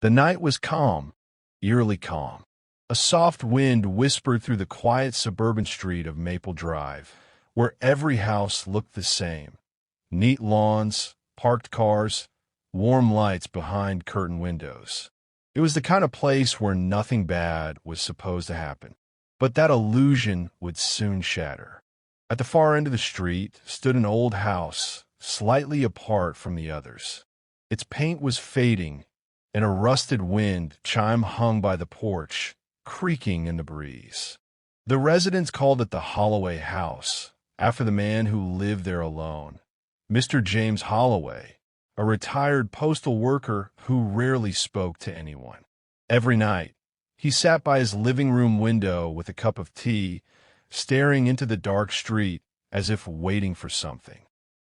The night was calm, eerily calm. A soft wind whispered through the quiet suburban street of Maple Drive, where every house looked the same. Neat lawns, parked cars, warm lights behind curtained windows. It was the kind of place where nothing bad was supposed to happen. But that illusion would soon shatter. At the far end of the street stood an old house, slightly apart from the others. Its paint was fading, and a rusted wind chime hung by the porch, creaking in the breeze. The residents called it the Holloway House, after the man who lived there alone, Mr. James Holloway, a retired postal worker who rarely spoke to anyone. Every night, he sat by his living room window with a cup of tea, staring into the dark street as if waiting for something.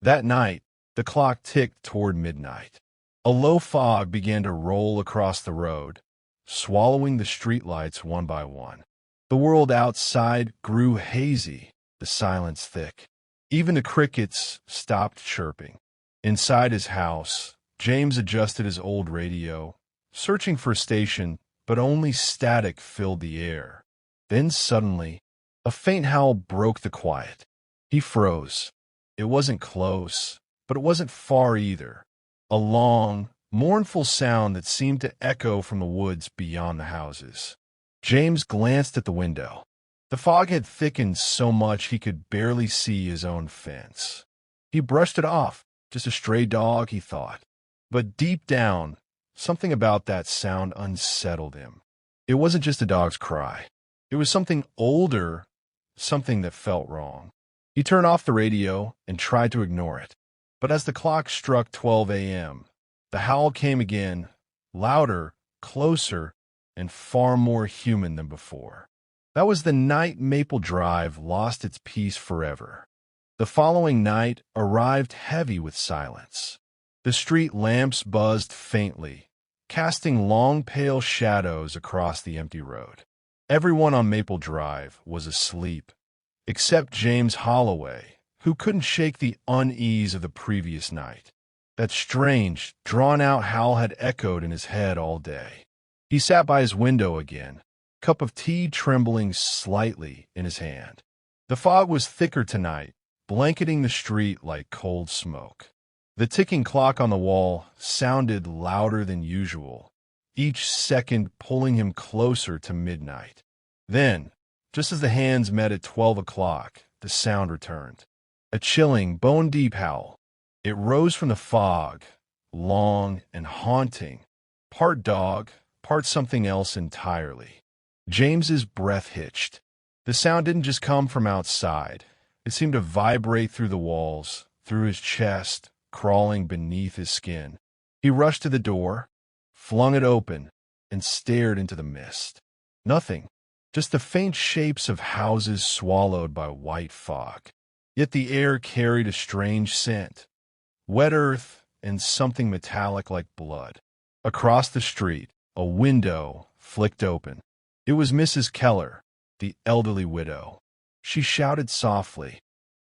That night, the clock ticked toward midnight. A low fog began to roll across the road, swallowing the streetlights one by one. The world outside grew hazy, the silence thick. Even the crickets stopped chirping. Inside his house, James adjusted his old radio, searching for a station, but only static filled the air. Then suddenly, a faint howl broke the quiet. He froze. It wasn't close, but it wasn't far either. A long, mournful sound that seemed to echo from the woods beyond the houses. James glanced at the window. The fog had thickened so much he could barely see his own fence. He brushed it off. Just a stray dog, he thought. But deep down, something about that sound unsettled him. It wasn't just a dog's cry. It was something older, something that felt wrong. He turned off the radio and tried to ignore it. But as the clock struck 12 a.m., the howl came again, louder, closer, and far more human than before. That was the night Maple Drive lost its peace forever. The following night arrived heavy with silence. The street lamps buzzed faintly, casting long pale shadows across the empty road. Everyone on Maple Drive was asleep, except James Holloway, who couldn't shake the unease of the previous night. That strange, drawn-out howl had echoed in his head all day. He sat by his window again, cup of tea trembling slightly in his hand. The fog was thicker tonight, blanketing the street like cold smoke. The ticking clock on the wall sounded louder than usual, each second pulling him closer to midnight. Then, just as the hands met at 12 o'clock, the sound returned. A chilling, bone-deep howl. It rose from the fog, long and haunting, part dog, part something else entirely. James's breath hitched. The sound didn't just come from outside. It seemed to vibrate through the walls, through his chest, crawling beneath his skin. He rushed to the door, flung it open, and stared into the mist. Nothing, just the faint shapes of houses swallowed by white fog. Yet the air carried a strange scent. Wet earth and something metallic like blood. Across the street, a window flicked open. It was Mrs. Keller, the elderly widow. She shouted softly,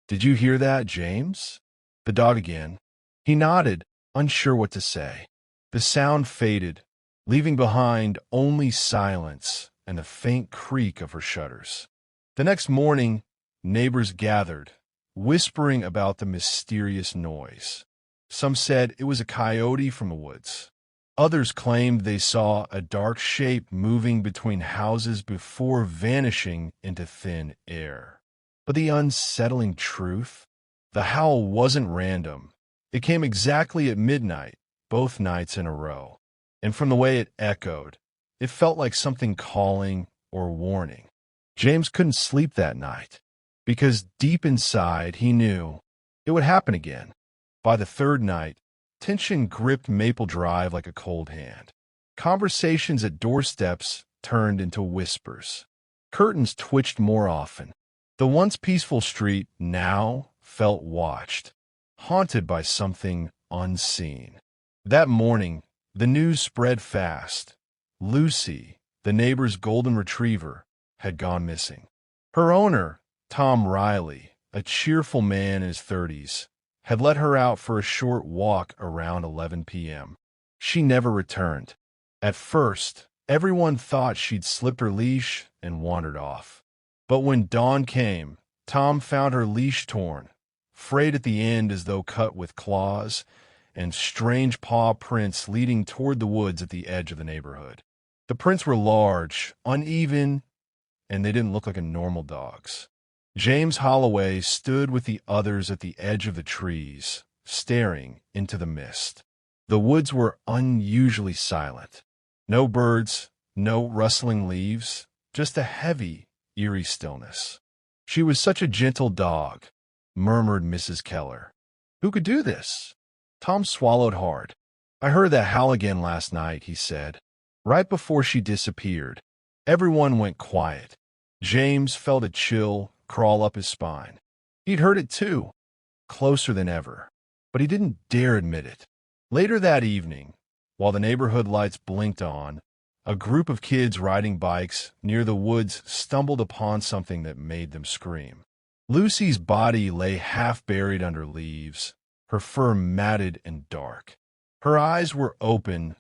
"Did you hear that, James?" The dog again. He nodded, unsure what to say. The sound faded, leaving behind only silence and the faint creak of her shutters. The next morning, neighbors gathered, whispering about the mysterious noise. Some said it was a coyote from the woods. Others claimed they saw a dark shape moving between houses before vanishing into thin air. But the unsettling truth? The howl wasn't random. It came exactly at midnight, both nights in a row. And from the way it echoed, it felt like something calling or warning. James couldn't sleep that night, because deep inside he knew it would happen again. By the third night, tension gripped Maple Drive like a cold hand. Conversations at doorsteps turned into whispers. Curtains twitched more often. The once peaceful street now felt watched, haunted by something unseen. That morning, the news spread fast. Lucy, the neighbor's golden retriever, had gone missing. Her owner, Tom Riley, a cheerful man in his 30s, had let her out for a short walk around 11 p.m. She never returned. At first, everyone thought she'd slipped her leash and wandered off. But when dawn came, Tom found her leash torn, frayed at the end as though cut with claws, and strange paw prints leading toward the woods at the edge of the neighborhood. The prints were large, uneven, and they didn't look like a normal dog's. James Holloway stood with the others at the edge of the trees, staring into the mist. The woods were unusually silent. No birds, no rustling leaves, just a heavy, eerie stillness. "She was such a gentle dog," murmured Mrs. Keller. "Who could do this?" Tom swallowed hard. "I heard that howl again last night," he said. "Right before she disappeared." Everyone went quiet. James felt a chill crawl up his spine. He'd heard it too, closer than ever, but he didn't dare admit it. Later that evening, while the neighborhood lights blinked on, a group of kids riding bikes near the woods stumbled upon something that made them scream. Lucy's body lay half buried under leaves, her fur matted and dark. Her eyes were open,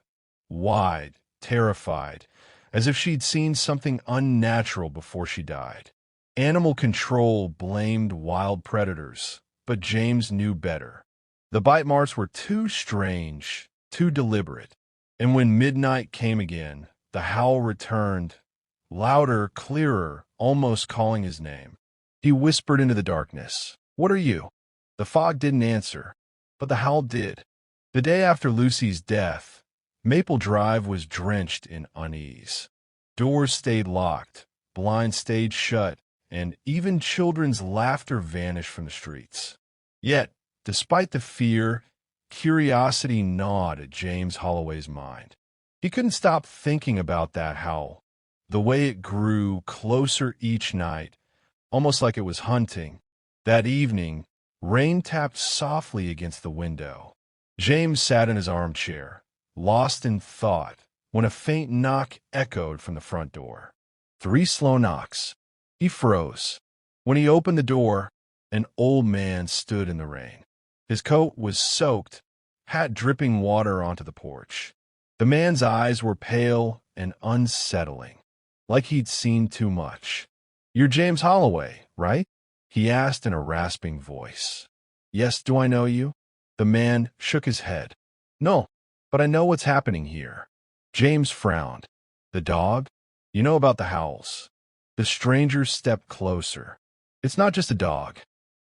wide, terrified, as if she'd seen something unnatural before she died. Animal control blamed wild predators, but James knew better. The bite marks were too strange, too deliberate. And when midnight came again, the howl returned, louder, clearer, almost calling his name. He whispered into the darkness, "What are you?" The fog didn't answer, but the howl did. The day after Lucy's death, Maple Drive was drenched in unease. Doors stayed locked, blinds stayed shut, and even children's laughter vanished from the streets. Yet, despite the fear, curiosity gnawed at James Holloway's mind. He couldn't stop thinking about that howl, the way it grew closer each night, almost like it was hunting. That evening, rain tapped softly against the window. James sat in his armchair, lost in thought, when a faint knock echoed from the front door. 3 slow knocks. He froze. When he opened the door, an old man stood in the rain. His coat was soaked, hat dripping water onto the porch. The man's eyes were pale and unsettling, like he'd seen too much. "You're James Holloway, right?" he asked in a rasping voice. "Yes, do I know you?" The man shook his head. "No, but I know what's happening here." James frowned. "The dog? You know about the howls." The stranger stepped closer. "It's not just a dog.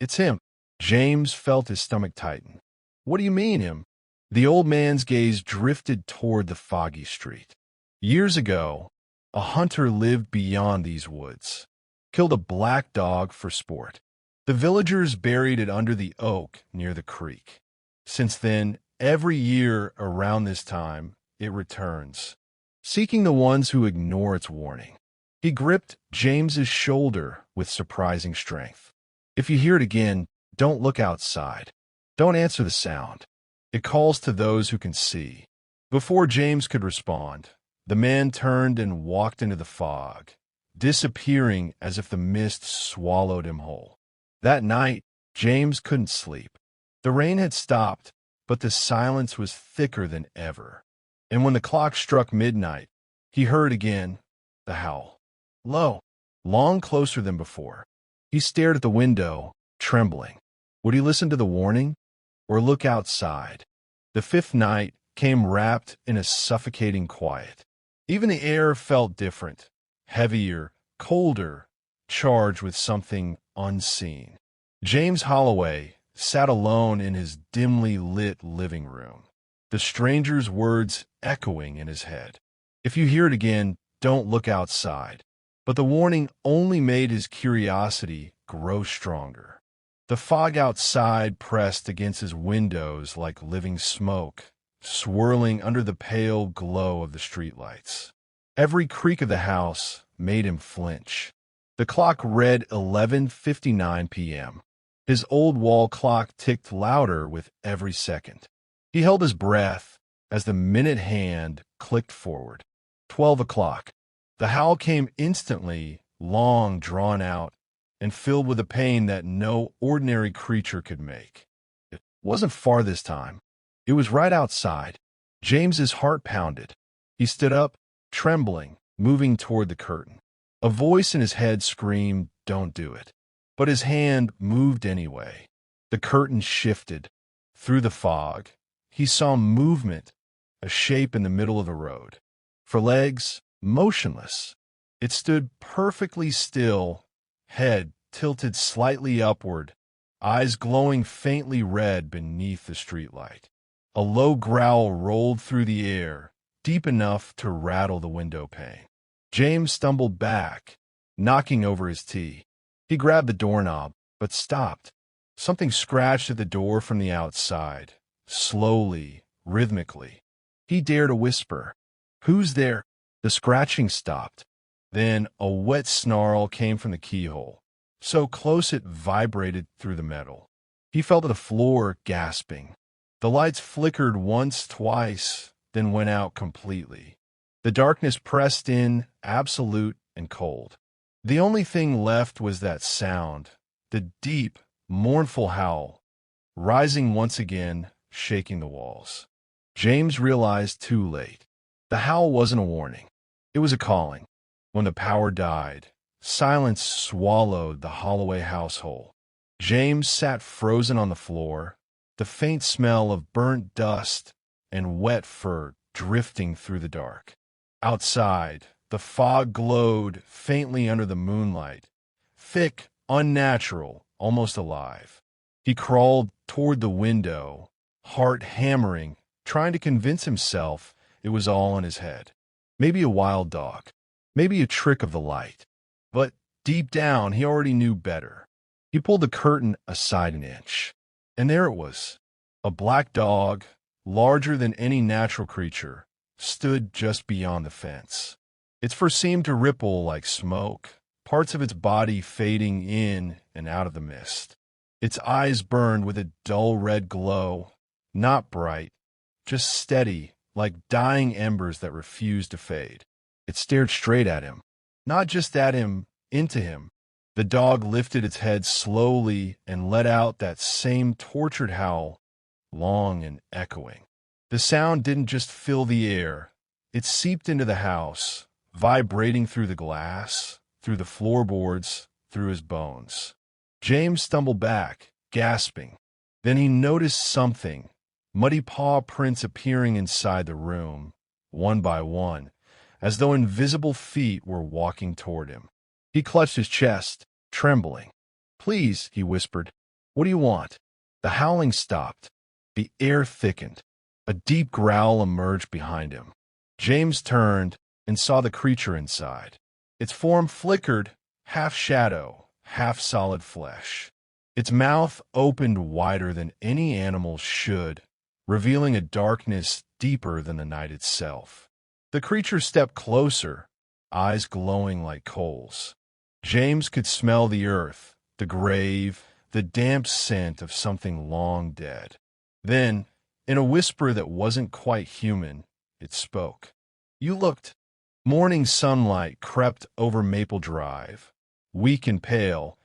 It's him." James felt his stomach tighten. "What do you mean, him?" The old man's gaze drifted toward the foggy street. "Years ago, a hunter lived beyond these woods, killed a black dog for sport. The villagers buried it under the oak near the creek. Since then, every year around this time, it returns, seeking the ones who ignore its warning." He gripped James's shoulder with surprising strength. "If you hear it again, don't look outside. Don't answer the sound. It calls to those who can see." Before James could respond, the man turned and walked into the fog, disappearing as if the mist swallowed him whole. That night, James couldn't sleep. The rain had stopped, but the silence was thicker than ever. And when the clock struck midnight, he heard again the howl. Low, long closer than before. He stared at the window, trembling. Would he listen to the warning or look outside? The 5th night came wrapped in a suffocating quiet. Even the air felt different, heavier, colder, charged with something unseen. James Holloway sat alone in his dimly lit living room, the stranger's words echoing in his head. "If you hear it again, don't look outside." But the warning only made his curiosity grow stronger. The fog outside pressed against his windows like living smoke, swirling under the pale glow of the streetlights. Every creak of the house made him flinch. The clock read 11:59 p.m. His old wall clock ticked louder with every second. He held his breath as the minute hand clicked forward. 12 o'clock. The howl came instantly, long drawn out, and filled with a pain that no ordinary creature could make. It wasn't far this time. It was right outside. James's heart pounded. He stood up, trembling, moving toward the curtain. A voice in his head screamed, "Don't do it." But his hand moved anyway. The curtain shifted. Through the fog, he saw movement, a shape in the middle of the road. For legs, motionless. It stood perfectly still, head tilted slightly upward, eyes glowing faintly red beneath the streetlight. A low growl rolled through the air, deep enough to rattle the window pane. James stumbled back, knocking over his tea. He grabbed the doorknob, but stopped. Something scratched at the door from the outside, slowly, rhythmically. He dared a whisper. "Who's there?" The scratching stopped. Then a wet snarl came from the keyhole, so close it vibrated through the metal. He fell to the floor, gasping. The lights flickered once, twice, then went out completely. The darkness pressed in, absolute and cold. The only thing left was that sound, the deep, mournful howl, rising once again, shaking the walls. James realized too late. The howl wasn't a warning. It was a calling. When the power died, silence swallowed the Holloway household. James sat frozen on the floor, the faint smell of burnt dust and wet fur drifting through the dark. Outside, the fog glowed faintly under the moonlight, thick, unnatural, almost alive. He crawled toward the window, heart hammering, trying to convince himself it was all in his head. Maybe a wild dog, maybe a trick of the light. But deep down, he already knew better. He pulled the curtain aside an inch, and there it was. A black dog, larger than any natural creature, stood just beyond the fence. Its fur seemed to ripple like smoke, parts of its body fading in and out of the mist. Its eyes burned with a dull red glow, not bright, just steady, like dying embers that refused to fade. It stared straight at him, not just at him, into him. The dog lifted its head slowly and let out that same tortured howl, long and echoing. The sound didn't just fill the air. It seeped into the house, vibrating through the glass, through the floorboards, through his bones. James stumbled back, gasping. Then he noticed something, muddy paw prints appearing inside the room, one by one, as though invisible feet were walking toward him. He clutched his chest, trembling. "Please," he whispered. "What do you want?" The howling stopped. The air thickened. A deep growl emerged behind him. James turned and saw the creature inside. Its form flickered, half shadow, half solid flesh. Its mouth opened wider than any animal should, revealing a darkness deeper than the night itself. The creature stepped closer, eyes glowing like coals. James could smell the earth, the grave, the damp scent of something long dead. Then, in a whisper that wasn't quite human, it spoke. "You looked." Morning sunlight crept over Maple Drive, weak and pale,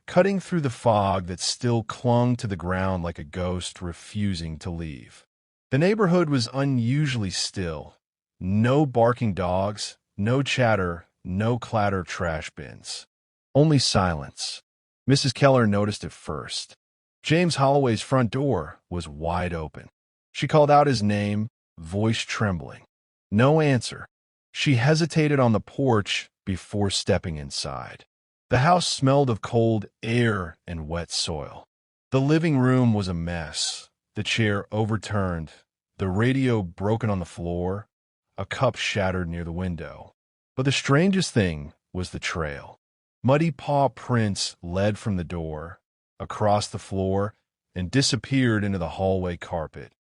cutting through the fog that still clung to the ground like a ghost refusing to leave. The neighborhood was unusually still. No barking dogs, no chatter, no clatter of trash bins. Only silence. Mrs. Keller noticed it first. James Holloway's front door was wide open. She called out his name, voice trembling. No answer. She hesitated on the porch before stepping inside. The house smelled of cold air and wet soil. The living room was a mess, the chair overturned, the radio broken on the floor, a cup shattered near the window. But the strangest thing was the trail. Muddy paw prints led from the door, across the floor, and disappeared into the hallway carpet,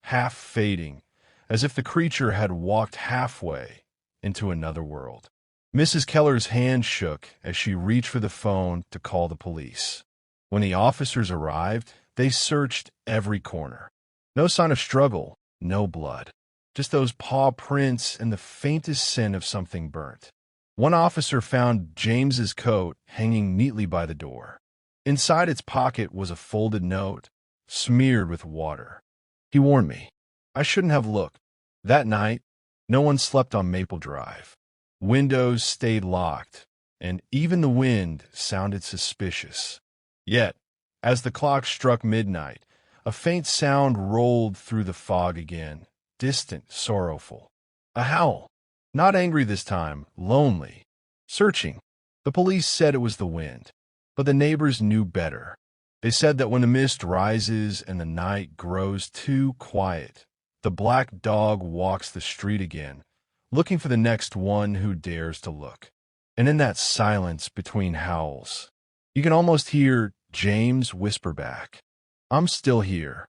half fading, as if the creature had walked halfway into another world. Mrs. Keller's hand shook as she reached for the phone to call the police. When the officers arrived, they searched every corner. No sign of struggle, no blood. Just those paw prints and the faintest scent of something burnt. One officer found James's coat hanging neatly by the door. Inside its pocket was a folded note, smeared with water. "He warned me. I shouldn't have looked. That night, No one slept on Maple Drive. Windows stayed locked, and even the wind sounded suspicious. Yet, as the clock struck midnight, a faint sound rolled through the fog again, distant, sorrowful. A howl. Not angry this time, lonely. Searching. The police said it was the wind, but the neighbors knew better. They said that when the mist rises and the night grows too quiet, the black dog walks the street again, looking for the next one who dares to look. And in that silence between howls, you can almost hear James whisper back, "I'm still here."